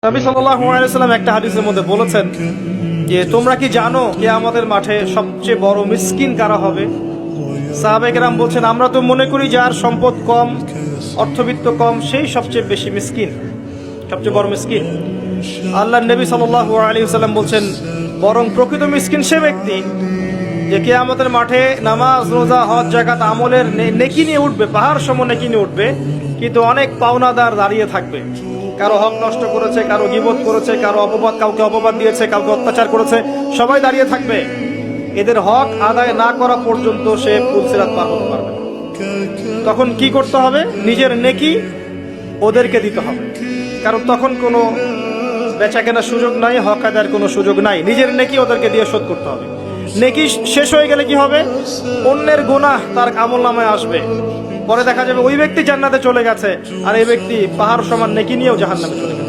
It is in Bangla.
নবী সাল্লাল্লাহু আলাইহি ওয়াসাল্লাম একটা হাদিসের মধ্যে বলেছেন যে তোমরা কি জানো কিয়ামতের মাঠে সবচেয়ে বড় মিসকিন কারা হবে? সাহাবায়ে কেরাম বলছেন, আমরা তো মনে করি যার সম্পদ কম, অর্থবিত্ত কম, সেই সবচেয়ে বেশি মিসকিন, সবচেয়ে বড় মিসকিন। আল্লাহর নবী সাল্লাল্লাহু আলাইহি ওয়াসাল্লাম বলছেন, বরং প্রকৃত মিসকিন সে ব্যক্তি যে কিয়ামতের মাঠে নামাজ, রোজা, হজ, যাকাত আমলের নেকি নিয়ে উঠবে, পাহাড় সম নেকি নিয়ে উঠবে, কিন্তু অনেক পাওনাদার দাঁড়িয়ে থাকবে। কারো হক নষ্ট করেছে, কারো গীবত করেছে, কারো অপবাদ, কাউকে অপবাদ দিয়েছে, কাউকে অত্যাচার করেছে, সবাই দাঁড়িয়ে থাকবে। এদের হক আদায় না করা পর্যন্ত সে পুলসিরাত পার হতে পারবে না। তখন কি করতে হবে? নিজের নেকি ওদেরকে দিতে হবে, কারণ তখন কোনো বেচা কেনার সুযোগ নাই, হক আদায়ের কোনো সুযোগ নাই। নিজের নেকি ওদেরকে দিয়ে শোধ করতে হবে। নেকি শেষ হয়ে গেলে কি হবে? অন্যের গুনাহ তার আমলনামায় আসবে। পরে দেখা যাবে ওই ব্যক্তি জান্নাতে চলে গেছে, আর এই ব্যক্তি পাহাড় সমান নেকি নিয়েও জাহান্নামে চলে গেছে।